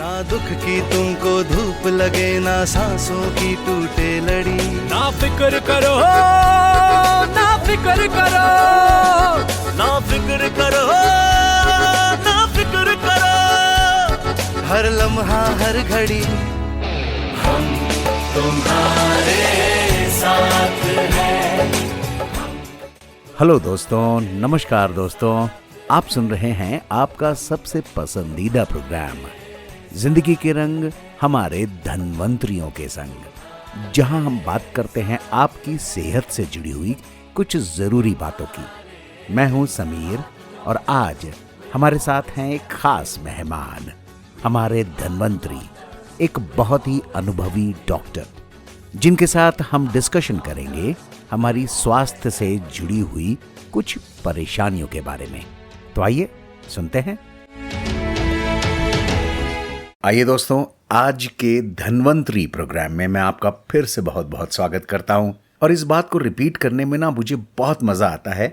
ना दुख की तुमको धूप लगे, ना सांसों की टूटे लड़ी। ना फिक्र करो, ना फिक्र करो, ना फिक्र करो, ना फिक्र करो, हर लम्हा हर घड़ी हम तुम्हारे साथ हैं। हेलो दोस्तों, नमस्कार दोस्तों, आप सुन रहे हैं आपका सबसे पसंदीदा प्रोग्राम जिंदगी के रंग हमारे धनवंतरियों के संग, जहां हम बात करते हैं आपकी सेहत से जुड़ी हुई कुछ जरूरी बातों की। मैं हूं समीर और आज हमारे साथ हैं एक खास मेहमान, हमारे धनवंतरी, एक बहुत ही अनुभवी डॉक्टर, जिनके साथ हम डिस्कशन करेंगे हमारी स्वास्थ्य से जुड़ी हुई कुछ परेशानियों के बारे में। तो आइए सुनते हैं। आइए दोस्तों, आज के धनवंतरी प्रोग्राम में मैं आपका फिर से बहुत बहुत स्वागत करता हूं। और इस बात को रिपीट करने में ना मुझे बहुत मजा आता है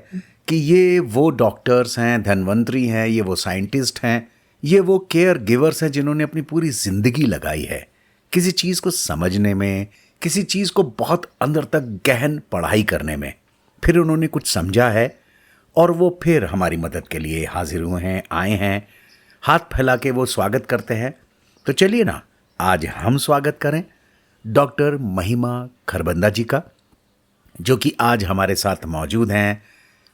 कि ये वो डॉक्टर्स हैं, धनवंतरी हैं, ये वो साइंटिस्ट हैं, ये वो केयर गिवर्स हैं जिन्होंने अपनी पूरी जिंदगी लगाई है किसी चीज को समझने में, किसी चीज को बहुत अंदर तक गहन पढ़ाई करने में। फिर उन्होंने कुछ समझा है और वो फिर हमारी मदद के लिए हाजिर हुए हैं, आए हैं, हाथ फैला के वो स्वागत करते हैं। तो चलिए ना, आज हम स्वागत करें डॉक्टर महिमा खरबंदा जी का, जो कि आज हमारे साथ मौजूद हैं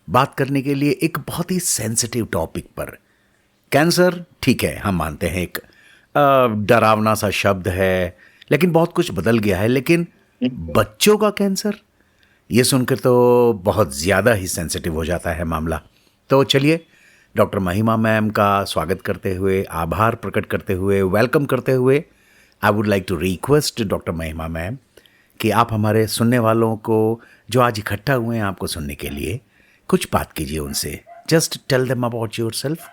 बात करने के लिए एक बहुत ही सेंसिटिव टॉपिक पर। कैंसर, ठीक है, हम मानते हैं एक डरावना सा शब्द है, लेकिन बहुत कुछ बदल गया है। लेकिन बच्चों का कैंसर, ये सुनकर तो बहुत ज़्यादा ही सेंसिटिव हो जाता है मामला। तो चलिए डॉक्टर महिमा मैम का स्वागत करते हुए, आभार प्रकट करते हुए, वेलकम करते हुए, I would like to request doctor Mahima ma'am कि आप हमारे सुनने वालों को जो आज इकट्ठा हुए हैं आपको सुनने के लिए, कुछ बात कीजिए उनसे। Just tell them about yourself.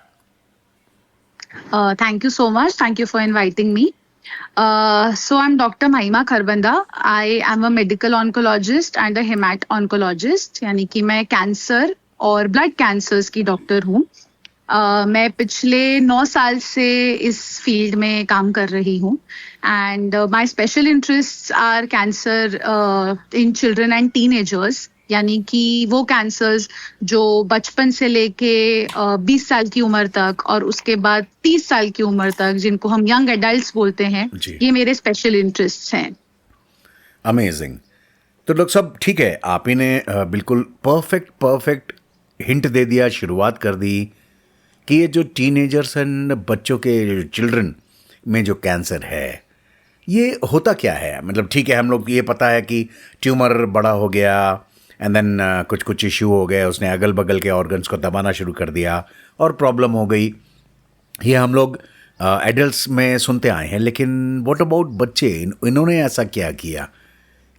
Thank you so much. Thank you for inviting me. So I'm Dr. Mahima Kharbanda. I am a medical oncologist and a hemat-oncologist. यानी कि मैं कैंसर और ब्लड कैंसर्स की डॉक्टर हूँ। मैं पिछले 9 साल से इस फील्ड में काम कर रही हूँ and my special interests are cancer in children and teenagers, यानी कि वो कैंसर्स जो बचपन से लेके 20 साल की उम्र तक और उसके बाद 30 साल की उम्र तक, जिनको हम यंग एडल्ट्स बोलते हैं, ये मेरे स्पेशल इंटरेस्ट्स हैं। अमेजिंग। तो लोग सब ठीक है, आप ही ने बिल्कुल परफेक्ट हिंट दे दिया, शुरुआत कर दी कि ये जो टीनेजर्स एंड बच्चों के, चिल्ड्रन में जो कैंसर है, ये होता क्या है। मतलब ठीक है, हम लोग ये पता है कि ट्यूमर बड़ा हो गया एंड देन कुछ इशू हो गए, उसने अगल बगल के ऑर्गन्स को दबाना शुरू कर दिया और प्रॉब्लम हो गई। ये हम लोग एडल्ट्स में सुनते आए हैं, लेकिन व्हाट अबाउट बच्चे, इन्होंने ऐसा क्या किया,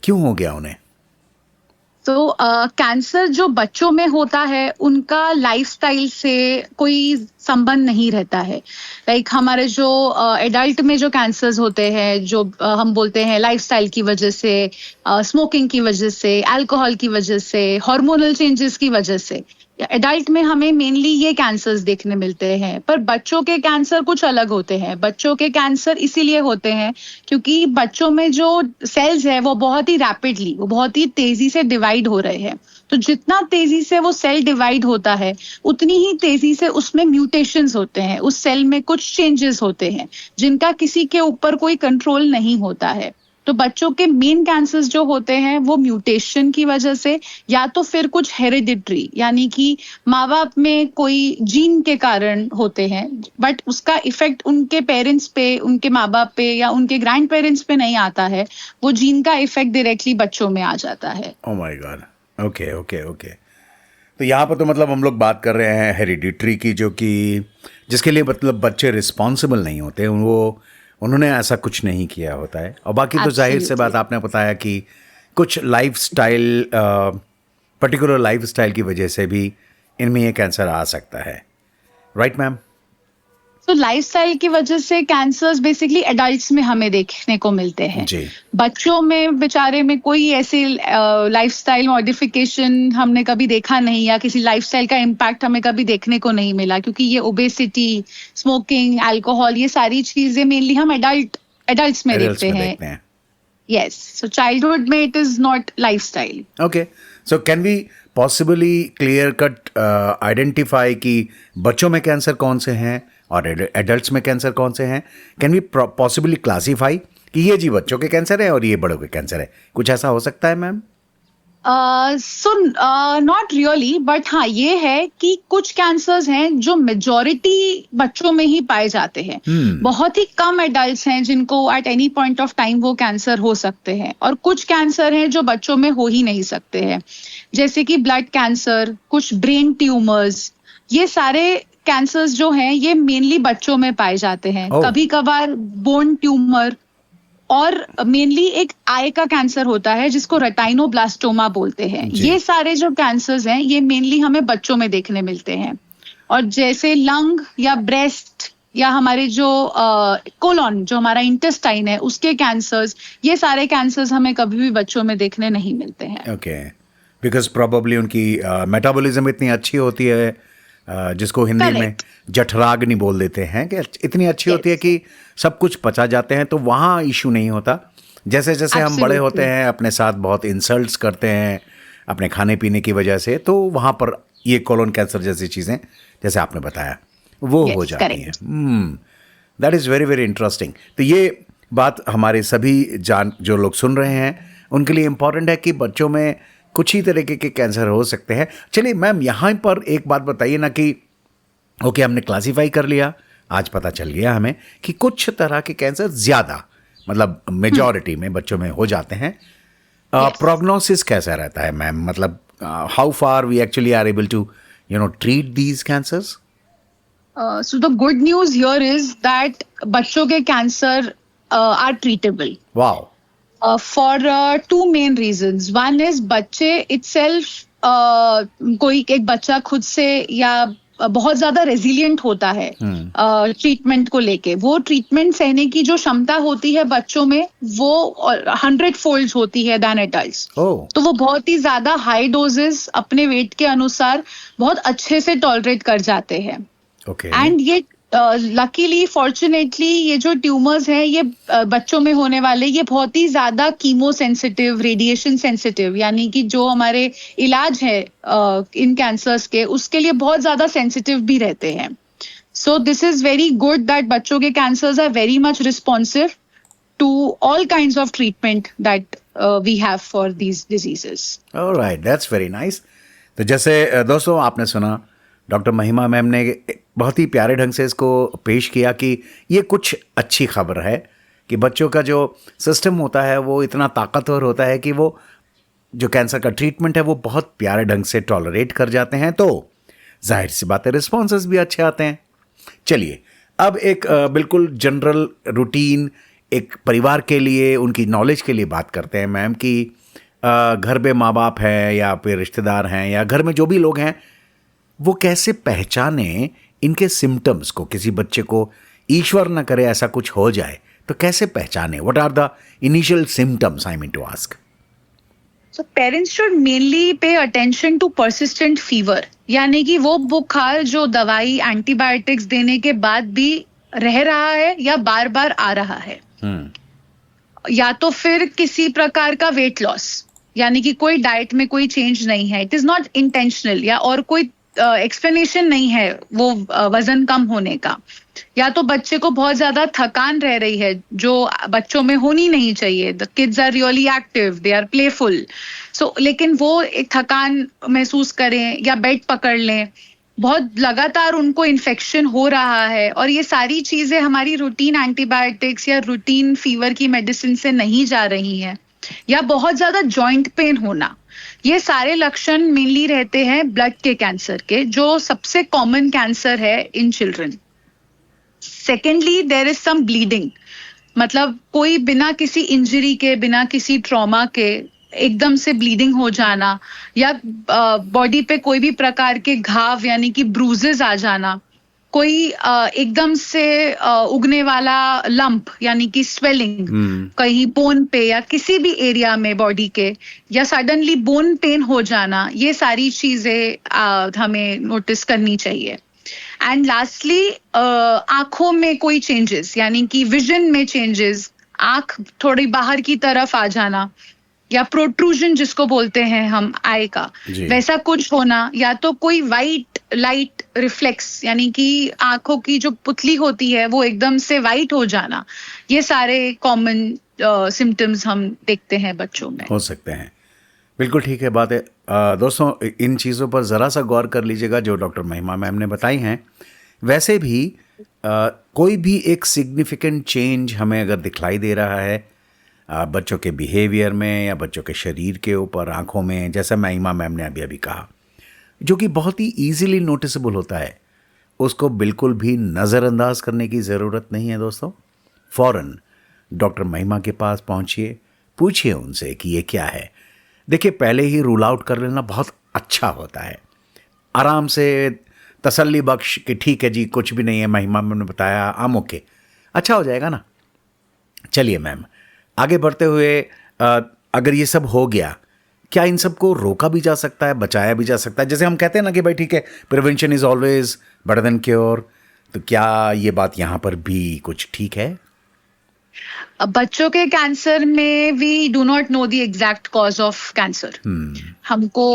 क्यों हो गया उन्हें? तो कैंसर जो बच्चों में होता है उनका लाइफस्टाइल से कोई संबंध नहीं रहता है। लाइक हमारे जो एडल्ट में जो कैंसर्स होते हैं, जो हम बोलते हैं लाइफस्टाइल की वजह से, स्मोकिंग की वजह से, अल्कोहल की वजह से, हार्मोनल चेंजेस की वजह से, एडल्ट में हमें मेनली ये कैंसर्स देखने मिलते हैं। पर बच्चों के कैंसर कुछ अलग होते हैं। बच्चों के कैंसर इसीलिए होते हैं क्योंकि बच्चों में जो सेल्स है वो बहुत ही रैपिडली, वो बहुत ही तेजी से डिवाइड हो रहे हैं। तो जितना तेजी से वो सेल डिवाइड होता है उतनी ही तेजी से उसमें म्यूटेशंस होते हैं, उस सेल में कुछ चेंजेस होते हैं जिनका किसी के ऊपर कोई कंट्रोल नहीं होता है। तो बच्चों के मेन कैंसर्स जो होते हैं वो म्यूटेशन की वजह से, या तो फिर कुछ हेरिडिटरी, यानी कि माँ बाप में कोई जीन के कारण होते हैं, बट उसका इफेक्ट उनके पेरेंट्स पे, उनके माँ बाप पे या उनके ग्रैंड पेरेंट्स पे नहीं आता है। वो जीन का इफेक्ट डायरेक्टली बच्चों में आ जाता है। Oh my God, okay. तो यहाँ पर तो मतलब हम लोग बात कर रहे हैं हेरिडिटरी की, जो कि जिसके लिए मतलब बच्चे रिस्पॉन्सिबल नहीं होते, उन्होंने ऐसा कुछ नहीं किया होता है। और बाकी तो जाहिर से बात, आपने बताया कि कुछ लाइफस्टाइल, पर्टिकुलर लाइफस्टाइल की वजह से भी इनमें ये कैंसर आ सकता है। Right ma'am? तो लाइफस्टाइल की वजह से कैंसर्स बेसिकली एडल्ट्स में हमें देखने को मिलते हैं। जी। बच्चों में बेचारे में कोई ऐसे लाइफस्टाइल मॉडिफिकेशन हमने कभी देखा नहीं, या किसी लाइफस्टाइल का इम्पैक्ट हमें कभी देखने को नहीं मिला, क्योंकि ये ओबेसिटी, स्मोकिंग, अल्कोहल, ये सारी चीजें मेनली हम एडल्ट्स में देखते हैं। Yes, so childhood में it is not lifestyle. Okay, so can we possibly clear cut identify कि बच्चों में कैंसर कौन से हैं और एडल्ट्स में कैंसर कौन से हैं? Can we possibly classify कि ये जी बच्चों के कैंसर है और ये बड़ों के कैंसर है? कुछ ऐसा हो सकता है मैम? नॉट रियली, बट हाँ ये है कि कुछ कैंसर्स हैं जो मेजॉरिटी बच्चों में ही पाए जाते हैं। बहुत ही कम एडल्ट्स हैं जिनको at any point of time वो कैंसर हो सकते हैं, और कुछ कैंसर हैं जो बच्चों में हो ही नहीं सकते हैं, जैसे कि ब्लड कैंसर, कुछ ब्रेन ट्यूमर्स। ये सारे कैंसर्स जो हैं ये मेनली बच्चों में पाए जाते हैं। कभी कभार बोन ट्यूमर, और मेनली एक आई का कैंसर होता है जिसको रेटाइनोब्लास्टोमा बोलते हैं। ये सारे जो कैंसर्स हैं ये मेनली हमें बच्चों में देखने मिलते हैं। और जैसे लंग या ब्रेस्ट या हमारे जो कोलन, जो हमारा इंटेस्टाइन है, उसके कैंसर्स, ये सारे कैंसर्स हमें कभी भी बच्चों में देखने नहीं मिलते हैं। ओके, बिकॉज प्रोबेबली उनकी मेटाबॉलिज्म इतनी अच्छी होती है, जिसको हिंदी में जठराग्नि बोल देते हैं, कि इतनी अच्छी होती है कि सब कुछ पचा जाते हैं, तो वहाँ इशू नहीं होता। जैसे जैसे हम बड़े होते हैं, अपने साथ बहुत इंसल्ट्स करते हैं अपने खाने पीने की वजह से, तो वहाँ पर ये कोलोन कैंसर जैसी चीज़ें, जैसे आपने बताया, वो हो जाती हैं। That is very very interesting. तो ये बात हमारे सभी जो लोग सुन रहे हैं उनके लिए इम्पॉर्टेंट है कि बच्चों में कुछ ही तरीके के कैंसर हो सकते हैं। चलिए मैम, यहाँ पर एक बात बताइए ना कि ओके, हमने क्लासीफाई कर लिया, आज पता चल गया हमें कि कुछ तरह के कैंसर ज़्यादा, मतलब मेजॉरिटी में बच्चों में हो जाते हैं। प्रोग्नोसिस कैसा रहता है मैम? मतलब how far we actually are able to treat these cancers? So the good news here is that बच्चों के cancer are treatable. Wow. For two main reasons. One is बच्चे itself, कोई एक बच्चा खुद से या बहुत ज्यादा रेजिलिएंट होता है ट्रीटमेंट को लेके। वो ट्रीटमेंट सहने की जो क्षमता होती है बच्चों में वो 100-fold होती है दैन एडल्ट्स। तो वो बहुत ही ज्यादा हाई डोजेस अपने वेट के अनुसार बहुत अच्छे से टॉलरेट कर जाते हैं। एंड ये लकीली, फॉर्चुनेटली, ये जो ट्यूमर्स हैं ये बच्चों में होने वाले, ये बहुत ही ज्यादा कीमो सेंसिटिव, रेडिएशन सेंसिटिव, यानी कि जो हमारे इलाज है इन कैंसर्स के, उसके लिए बहुत ज्यादा सेंसिटिव भी रहते हैं। So this is very good that बच्चों के cancers are very much responsive to all kinds of treatment that we have for these diseases. Alright, that's very nice. तो जैसे दोस्तों आपने सुना, डॉक्टर महिमा मैम ने बहुत ही प्यारे ढंग से इसको पेश किया कि ये कुछ अच्छी खबर है कि बच्चों का जो सिस्टम होता है वो इतना ताकतवर होता है कि वो जो कैंसर का ट्रीटमेंट है वो बहुत प्यारे ढंग से टॉलरेट कर जाते हैं, तो जाहिर सी बात है रिस्पॉन्सेस भी अच्छे आते हैं। चलिए अब एक बिल्कुल जनरल रूटीन एक परिवार के लिए, उनकी नॉलेज के लिए बात करते हैं मैम कि घर में माँ बाप हैं या फिर रिश्तेदार हैं या घर में जो भी लोग हैं, वो कैसे पहचाने इनके सिम्टम्स को। किसी बच्चे को, ईश्वर न करे ऐसा कुछ हो जाए, तो कैसे पहचाने? What are the initial symptoms I mean to ask? So parents should mainly pay attention to persistent fever, यानी कि वो बुखार जो दवाई एंटीबायोटिक्स देने के बाद भी रह रहा है या बार बार आ रहा है, या तो फिर किसी प्रकार का वेट लॉस, यानी कि कोई डाइट में कोई चेंज नहीं है, इट इज नॉट इंटेंशनल, या और कोई एक्सप्लेनेशन नहीं है वो वजन कम होने का, या तो बच्चे को बहुत ज्यादा थकान रह रही है जो बच्चों में होनी नहीं चाहिए। The kids are really active, they are playful, so लेकिन वो एक थकान महसूस करें या बेड पकड़ लें, बहुत लगातार उनको इन्फेक्शन हो रहा है, और ये सारी चीजें हमारी रूटीन एंटीबायोटिक्स या रूटीन फीवर की मेडिसिन से नहीं जा रही हैं, या बहुत ज्यादा जॉइंट पेन होना, ये सारे लक्षण मेनली रहते हैं ब्लड के कैंसर के, जो सबसे कॉमन कैंसर है in children. Secondly, there is some bleeding, मतलब कोई बिना किसी इंजरी के, बिना किसी ट्रॉमा के एकदम से ब्लीडिंग हो जाना, या बॉडी पे कोई भी प्रकार के घाव यानी कि ब्रूजेस आ जाना, कोई एकदम से उगने वाला लंप यानी कि स्वेलिंग कहीं बोन पे या किसी भी एरिया में बॉडी के, या सडनली बोन पेन हो जाना, ये सारी चीजें हमें नोटिस करनी चाहिए। एंड लास्टली आंखों में कोई चेंजेस यानी कि विजन में चेंजेस, आंख थोड़ी बाहर की तरफ आ जाना या प्रोट्रूजन जिसको बोलते हैं हम आई का, वैसा कुछ होना, या तो कोई वाइट लाइट रिफ्लेक्स यानी कि आंखों की जो पुतली होती है वो एकदम से वाइट हो जाना, ये सारे कॉमन सिम्टम्स हम देखते हैं बच्चों में। हो सकते हैं, बिल्कुल ठीक है बात है। दोस्तों इन चीज़ों पर ज़रा सा गौर कर लीजिएगा जो डॉक्टर महिमा मैम ने बताई हैं। वैसे भी कोई भी एक सिग्निफिकेंट चेंज हमें अगर दिखलाई दे रहा है बच्चों के बिहेवियर में या बच्चों के शरीर के ऊपर, आँखों में, जैसा महिमा मैम ने अभी अभी कहा, जो कि बहुत ही ईजिली नोटिसेबल होता है, उसको बिल्कुल भी नज़रअंदाज करने की ज़रूरत नहीं है दोस्तों। फ़ौरन डॉक्टर महिमा के पास पहुँचिए, पूछिए उनसे कि ये क्या है। देखिए पहले ही रूल आउट कर लेना बहुत अच्छा होता है, आराम से तसल्ली बख्श कि ठीक है जी कुछ भी नहीं है, महिमा मैम ने बताया, आम ओके, अच्छा हो जाएगा ना। चलिए मैम आगे बढ़ते हुए अगर ये सब हो गया, क्या इन सब को रोका भी जा सकता है, बचाया भी जा सकता है? जैसे हम कहते हैं ना कि भाई ठीक है prevention is always better than cure, तो क्या ये बात यहाँ पर भी कुछ ठीक है? बच्चों के कैंसर में we do not know the exact cause of cancer. हमको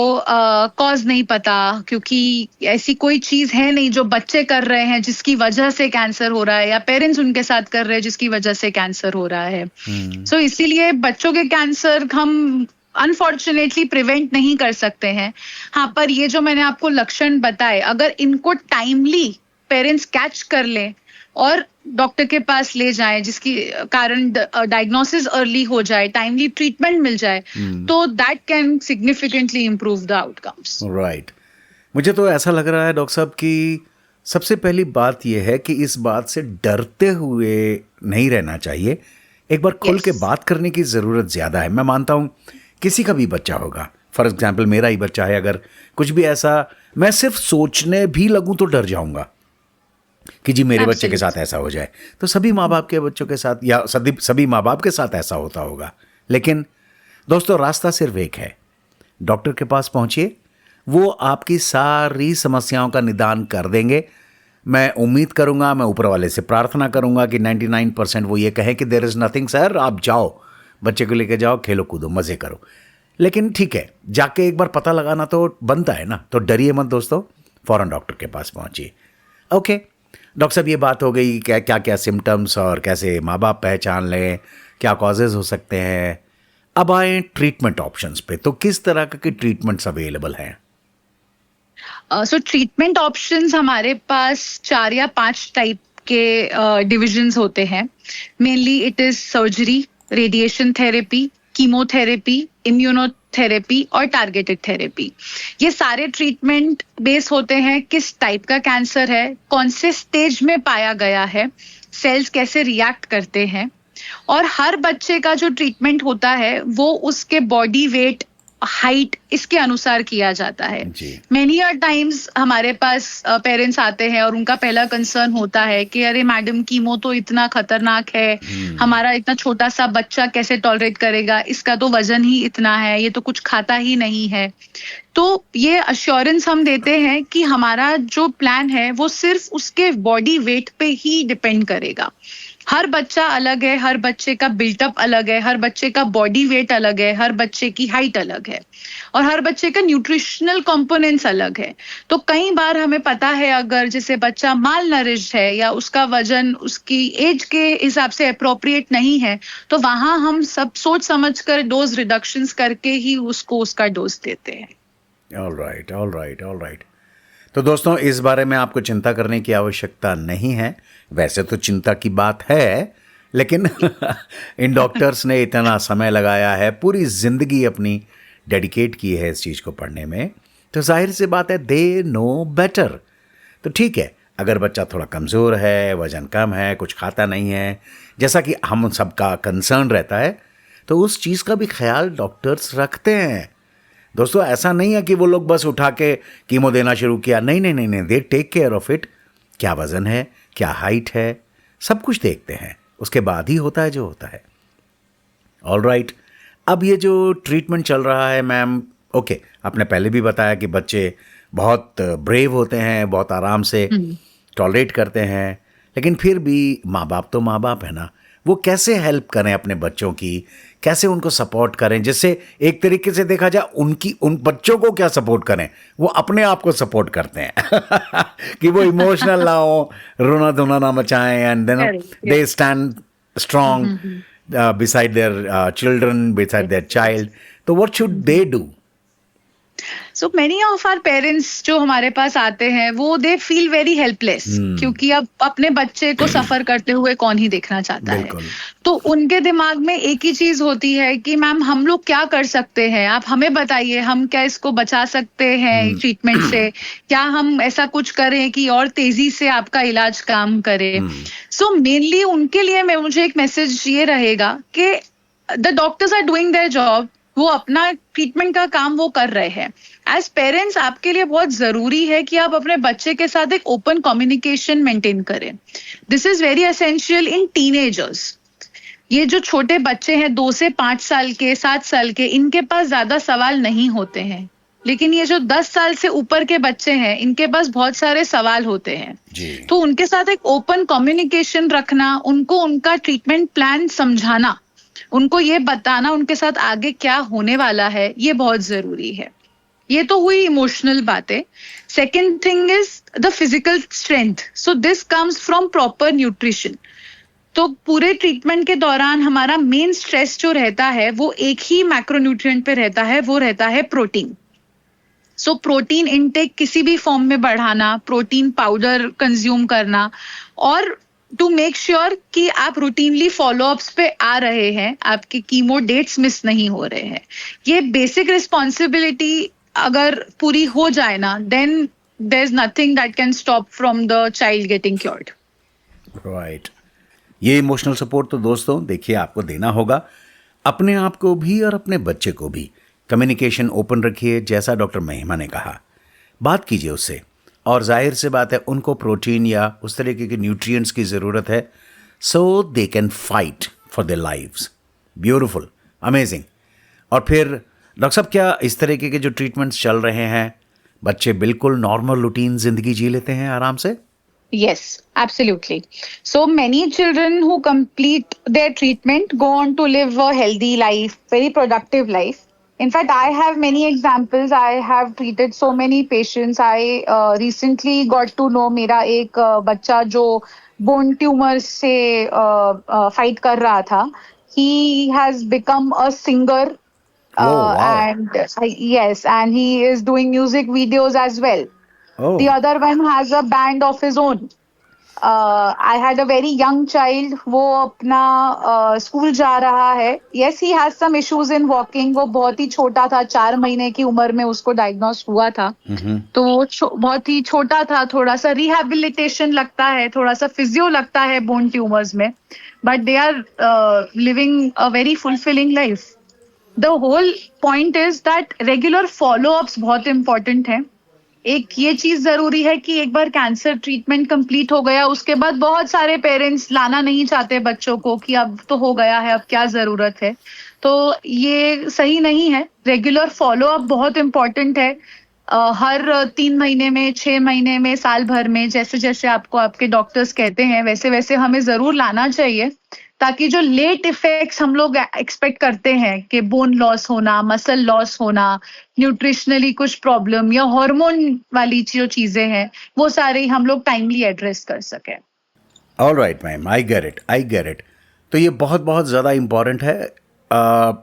कॉज नहीं पता, क्योंकि ऐसी कोई चीज है नहीं जो बच्चे कर रहे हैं जिसकी वजह से कैंसर हो रहा है, या पेरेंट्स उनके साथ कर रहे हैं जिसकी वजह से कैंसर हो रहा है। सो इसीलिए बच्चों के कैंसर हम अनफॉर्चुनेटली प्रिवेंट नहीं कर सकते हैं। हाँ, पर ये जो मैंने आपको लक्षण बताए, अगर इनको टाइमली पेरेंट्स कैच कर लें और डॉक्टर के पास ले जाएं, जिसकी कारण डायग्नोसिस अर्ली हो जाए, टाइमली ट्रीटमेंट मिल जाए, तो that can significantly improve the outcomes. Right. मुझे तो ऐसा लग रहा है डॉक्टर साहब कि सबसे पहली बात यह है कि इस बात से डरते हुए नहीं रहना चाहिए, एक बार खुल के बात करने की ज़रूरत ज़्यादा है। मैं मानता हूँ किसी का भी बच्चा होगा, फॉर एग्जाम्पल मेरा ही बच्चा है, अगर कुछ भी ऐसा मैं सिर्फ सोचने भी लगूं तो डर जाऊंगा कि जी मेरे बच्चे के साथ ऐसा हो जाए। तो सभी माँ बाप के बच्चों के साथ या सभी माँ बाप के साथ ऐसा होता होगा। लेकिन दोस्तों रास्ता सिर्फ एक है, डॉक्टर के पास पहुंचिए, वो आपकी सारी समस्याओं का निदान कर देंगे। मैं उम्मीद करूंगा, मैं ऊपर वाले से प्रार्थना करूंगा कि 99% वो ये कहें कि देयर इज़ नथिंग सर, आप जाओ बच्चे को लेके जाओ, खेलो कूदो मज़े करो। लेकिन ठीक है, जाके एक बार पता लगाना तो बनता है ना, तो डरिए मत दोस्तों, फ़ौरन डॉक्टर के पास पहुंचिए। ओके डॉक्टर साहब, ये बात हो गई क्या क्या क्या सिम्टम्स और कैसे माँ बाप पहचान लें, क्या कॉजेज़ हो सकते हैं। अब आए ट्रीटमेंट ऑप्शंस पे, तो किस तरह के ट्रीटमेंट्स अवेलेबल हैं? सो ट्रीटमेंट ऑप्शंस हमारे पास 4 या 5 टाइप के डिविजन्स होते हैं। Mainly it is surgery, radiation therapy, chemotherapy, immunotherapy और टारगेटेड थेरेपी। ये सारे ट्रीटमेंट बेस होते हैं किस टाइप का कैंसर है, कौन से स्टेज में पाया गया है, सेल्स कैसे रिएक्ट करते हैं, और हर बच्चे का जो ट्रीटमेंट होता है वो उसके बॉडी वेट, हाइट, इसके अनुसार किया जाता है। मेनी टाइम्स हमारे पास पेरेंट्स आते हैं और उनका पहला कंसर्न होता है कि अरे मैडम कीमो तो इतना खतरनाक है, हमारा इतना छोटा सा बच्चा कैसे टॉलरेट करेगा, इसका तो वजन ही इतना है, ये तो कुछ खाता ही नहीं है। तो ये अश्योरेंस हम देते हैं कि हमारा जो प्लान है वो सिर्फ उसके बॉडी वेट पे ही डिपेंड करेगा। हर बच्चा अलग है, हर बच्चे का बिल्टअप अलग है, हर बच्चे का बॉडी वेट अलग है, हर बच्चे की हाइट अलग है, और हर बच्चे का न्यूट्रिशनल कंपोनेंट्स अलग है। तो कई बार हमें पता है अगर जैसे बच्चा माल नरिश है या उसका वजन उसकी एज के हिसाब से अप्रोप्रिएट नहीं है, तो वहां हम सब सोच समझ कर डोज रिडक्शंस करके ही उसको उसका डोज देते हैं। All right. तो दोस्तों इस बारे में आपको चिंता करने की आवश्यकता नहीं है। वैसे तो चिंता की बात है, लेकिन इन डॉक्टर्स ने इतना समय लगाया है, पूरी ज़िंदगी अपनी डेडिकेट की है इस चीज़ को पढ़ने में, तो जाहिर सी बात है दे नो बेटर। तो ठीक है, अगर बच्चा थोड़ा कमज़ोर है, वज़न कम है, कुछ खाता नहीं है, जैसा कि हम सबका कंसर्न रहता है, तो उस चीज़ का भी ख्याल डॉक्टर्स रखते हैं। दोस्तों ऐसा नहीं है कि वो लोग बस उठा के कीमो देना शुरू किया, नहीं, they take care of it. क्या वज़न है, क्या हाइट है, सब कुछ देखते हैं, उसके बाद ही होता है जो होता है। ऑल राइट, अब ये जो ट्रीटमेंट चल रहा है मैम, ओके, आपने पहले भी बताया कि बच्चे बहुत ब्रेव होते हैं, बहुत आराम से टॉलरेट करते हैं, लेकिन फिर भी माँ बाप तो माँ बाप है ना, वो कैसे हेल्प करें अपने बच्चों की, कैसे उनको सपोर्ट करें, जिससे एक तरीके से देखा जाए उन बच्चों को क्या सपोर्ट करें, वो अपने आप को सपोर्ट करते हैं कि वो इमोशनल ना हो, रोना धोना ना मचाएं, and then they stand strong beside their children, beside their child. So what should they do? So many of our parents जो हमारे पास आते हैं वो दे फील वेरी हेल्पलेस, क्योंकि अब अपने बच्चे को सफर करते हुए कौन ही देखना चाहता है। तो उनके दिमाग में एक ही चीज होती है कि मैम हम लोग क्या कर सकते हैं, आप हमें बताइए, हम क्या इसको बचा सकते हैं ट्रीटमेंट से, क्या हम ऐसा कुछ करें कि और तेजी से आपका इलाज काम करे। सो मेनली उनके लिए मुझे एक मैसेज ये रहेगा कि the doctors are doing their job, वो अपना ट्रीटमेंट का काम वो कर रहे हैं। एज पेरेंट्स आपके लिए बहुत जरूरी है कि आप अपने बच्चे के साथ एक ओपन कम्युनिकेशन मेंटेन करें। This is very essential in teenagers. ये जो छोटे बच्चे हैं 2 से 5 साल के, 7 साल के, इनके पास ज्यादा सवाल नहीं होते हैं, लेकिन ये जो 10 साल से ऊपर के बच्चे हैं इनके पास बहुत सारे सवाल होते हैं जी। तो उनके साथ एक ओपन कम्युनिकेशन रखना, उनको उनका ट्रीटमेंट प्लान समझाना, उनको ये बताना उनके साथ आगे क्या होने वाला है, ये बहुत जरूरी है। ये तो हुई इमोशनल बातें। Second thing is the physical strength. So this comes from proper nutrition. तो पूरे ट्रीटमेंट के दौरान हमारा मेन स्ट्रेस जो रहता है वो एक ही मैक्रोन्यूट्रिएंट पे रहता है, वो रहता है प्रोटीन। सो प्रोटीन इनटेक किसी भी फॉर्म में बढ़ाना, प्रोटीन पाउडर कंज्यूम करना, और टू मेक श्योर कि आप रूटीनली फॉलोअप्स पे आ रहे हैं, आपके कीमो डेट्स मिस नहीं हो रहे हैं। ये बेसिक रिस्पॉन्सिबिलिटी अगर पूरी हो जाए ना, then there is nothing that can stop from the child getting cured. Right, ये इमोशनल सपोर्ट तो दोस्तों देखिए आपको देना होगा, अपने आप को भी और अपने बच्चे को भी। कम्युनिकेशन ओपन रखिए, जैसा डॉक्टर महिमा ने कहा, बात कीजिए उससे, और जाहिर से बात है उनको प्रोटीन या उस तरीके के न्यूट्रिएंट्स की ज़रूरत है, so they can fight for their lives. Beautiful, amazing. और फिर डॉक्टर साहब, क्या इस तरीके के जो ट्रीटमेंट्स चल रहे हैं, बच्चे बिल्कुल नॉर्मल रूटीन जिंदगी जी लेते हैं आराम से? Yes, absolutely. So many children who complete their treatment go on to live a healthy life, very productive life. In fact, I have many examples. I have treated so many patients. I recently got to know मेरा एक बच्चा जो bone tumor से fight कर रहा था. He has become a singer. Oh, wow. And yes, and he is doing music videos as well. Oh. The other one has a band of his own. I had a very young child. वो अपना school जा रहा है. Yes, he has some issues in walking. वो बहुत ही छोटा था, 4 महीने की उम्र में उसको डायग्नोस हुआ था. तो वो बहुत ही छोटा था. थोड़ा सा रिहेबिलिटेशन लगता है, थोड़ा सा फिजियो लगता है बोन ट्यूमर्स में, but they are living a very fulfilling life. The whole point is that regular followups बहुत इंपॉर्टेंट है. एक ये चीज जरूरी है कि एक बार कैंसर ट्रीटमेंट कंप्लीट हो गया, उसके बाद बहुत सारे पेरेंट्स लाना नहीं चाहते बच्चों को कि अब तो हो गया है, अब क्या जरूरत है. तो ये सही नहीं है. रेगुलर फॉलोअप बहुत इंपॉर्टेंट है. हर 3 महीने में, 6 महीने में, साल भर में, जैसे जैसे आपको आपके डॉक्टर्स कहते हैं वैसे वैसे हमें जरूर लाना चाहिए, ताकि जो लेट इफेक्ट्स हम लोग एक्सपेक्ट करते हैं कि बोन लॉस होना, मसल लॉस होना, न्यूट्रिशनली कुछ प्रॉब्लम या हार्मोन वाली जो चीजें हैं, वो सारे हम लोग टाइमली एड्रेस कर सकें. Alright ma'am, I get it. तो ये बहुत बहुत ज़्यादा इम्पॉर्टेंट है.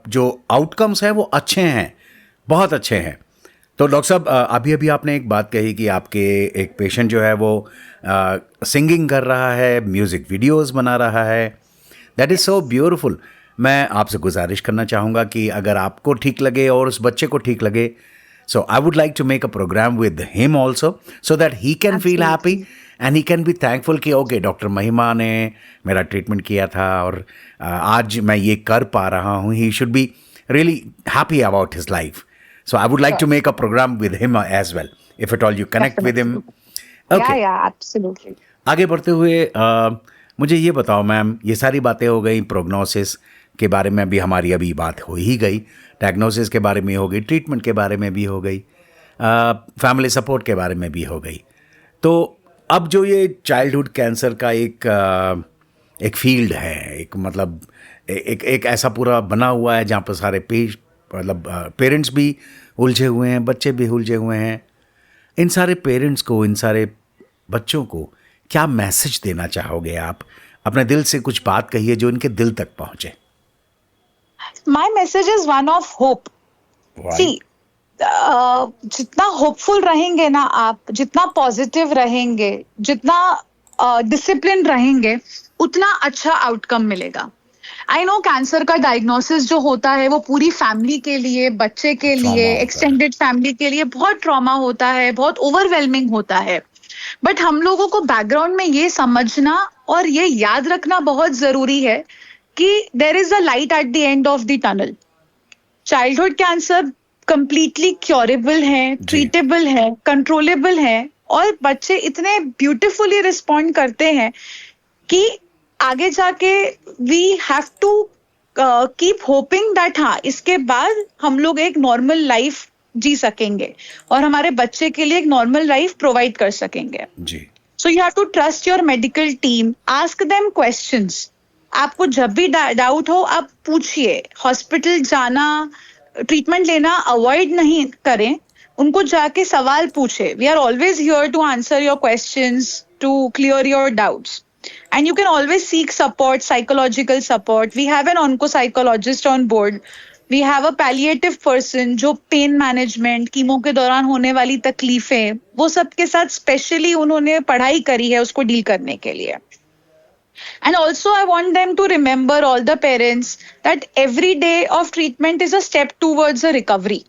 जो आउटकम्स हैं वो अच्छे हैं, बहुत अच्छे हैं. तो डॉक्टर साहब, अभी अभी आपने एक बात कही कि आपके एक पेशेंट जो है वो सिंगिंग कर रहा है, म्यूज़िक वीडियोस बना रहा है. That is so beautiful. मैं आपसे गुजारिश करना चाहूँगा कि अगर आपको ठीक लगे और उस बच्चे को ठीक लगे, so I would like to make a programme with him also, so that he can feel happy and he can be thankful कि ओके, डॉक्टर महिमा ने मेरा ट्रीटमेंट किया था और आज मैं ये कर पा रहा हूँ. He should be really happy about his life. So I would like to make a program with him as well, if at all you connect with him. Okay. Yeah, absolutely. आगे बढ़ते हुए मुझे ये बताओ मैम, ये सारी बातें हो गई, प्रोग्नोसिस के बारे में भी हमारी अभी बात हो ही गई, डायग्नोसिस के बारे में हो गई, ट्रीटमेंट के बारे में भी हो गई, फैमिली सपोर्ट के बारे में भी हो गई। तो अब जो ये चाइल्डहुड कैंसर का एक फील्ड है, एक मतलब एक ऐसा पूरा बना हुआ है जहाँ पर सारे पेरेंट्स भी उलझे हुए हैं, बच्चे भी उलझे हुए हैं। इन सारे पेरेंट्स को, इन सारे बच्चों को क्या मैसेज देना चाहोगे आप? अपने दिल से कुछ बात कहिए जो इनके दिल तक पहुंचे। My message is one of hope. See, जितना होपफुल रहेंगे ना आप, जितना पॉजिटिव रहेंगे, जितना डिसिप्लिन रहेंगे, उतना अच्छा आउटकम मिलेगा। आई नो कैंसर का डायग्नोसिस जो होता है वो पूरी फैमिली के लिए, बच्चे के लिए, एक्सटेंडेड फैमिली के लिए बहुत ट्रॉमा होता है, बहुत ओवरवेलमिंग होता है। बट हम लोगों को बैकग्राउंड में ये समझना और ये याद रखना बहुत जरूरी है कि there is a light at the end of the tunnel. Childhood cancer completely curable है, ट्रीटेबल है, कंट्रोलेबल है, और बच्चे इतने ब्यूटिफुली रिस्पॉन्ड करते हैं कि आगे जाके we have to keep hoping that हाँ, इसके बाद हम लोग एक नॉर्मल लाइफ जी सकेंगे और हमारे बच्चे के लिए एक नॉर्मल लाइफ प्रोवाइड कर सकेंगे जी। So you have to trust your medical team, ask them questions. आपको जब भी डाउट हो आप पूछिए। हॉस्पिटल जाना, ट्रीटमेंट लेना अवॉइड नहीं करें, उनको जाके सवाल पूछे। We are always here to answer your questions, to clear your doubts, and you can always seek support, psychological support. We have an onco-psychologist on board. We have a palliative person जो pain management, chemo के दौरान होने वाली तकलीफें, वो सब के साथ स्पेशली उन्होंने पढ़ाई करी है उसको डील करने के लिए। And also I want them to remember, all the parents, that every day of treatment is a step towards a recovery.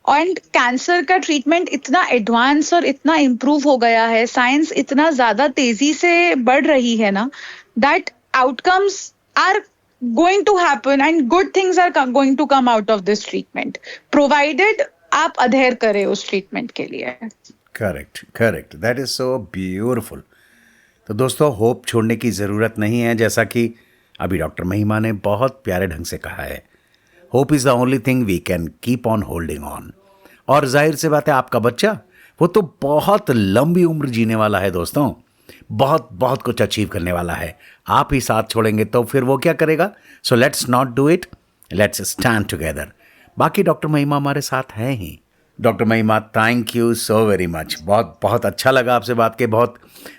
And cancer का ट्रीटमेंट इतना एडवांस और इतना इम्प्रूव हो गया है, साइंस इतना ज्यादा तेजी से बढ़ रही है ना, that outcomes are going to happen and good things are going to come out of this treatment, provided आप अधेर करें उस ट्रीटमेंट के लिए। Correct, that is so beautiful. तो दोस्तों, होप छोड़ने की ज़रूरत नहीं है, जैसा कि अभी डॉक्टर महिमा ने बहुत प्यारे ढंग से कहा है। Hope is the only thing we can keep on holding on. और जाहिर सी बात है, आपका बच्चा वो तो बहुत लंबी उम्र जीने वाला है दोस्तों, बहुत बहुत कुछ अचीव करने वाला है। आप ही साथ छोड़ेंगे तो फिर वो क्या करेगा? So let's not do it, let's stand together. बाकी डॉक्टर महिमा हमारे साथ हैं ही। डॉक्टर महिमा, thank you so very much. बहुत बहुत अच्छा लगा आपसे बात के, बहुत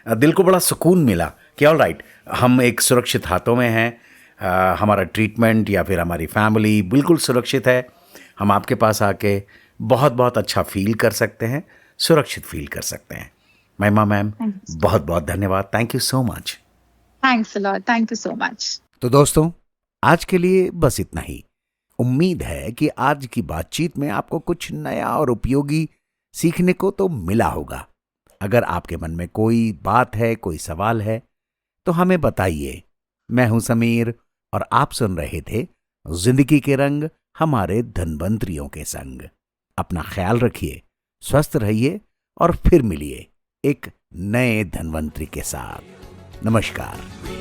दिल को बड़ा सुकून मिला कि ऑल राइट, हम एक सुरक्षित हाथों में हैं, हमारा ट्रीटमेंट या फिर हमारी फैमिली बिल्कुल सुरक्षित है। हम आपके पास आके बहुत बहुत अच्छा फील कर सकते हैं, सुरक्षित फील कर सकते हैं। महिमा मैम, बहुत बहुत धन्यवाद। Thank you so much. Thanks a lot, thank you so much. तो दोस्तों, आज के लिए बस इतना ही। उम्मीद है कि आज की बातचीत में आपको कुछ नया और उपयोगी सीखने को तो मिला होगा। अगर आपके मन में कोई बात है, कोई सवाल है, तो हमें बताइए। मैं हूं समीर और आप सुन रहे थे जिंदगी के रंग हमारे धनवंतरियों के संग। अपना ख्याल रखिए, स्वस्थ रहिए और फिर मिलिए एक नए धनवंतरी के साथ। नमस्कार।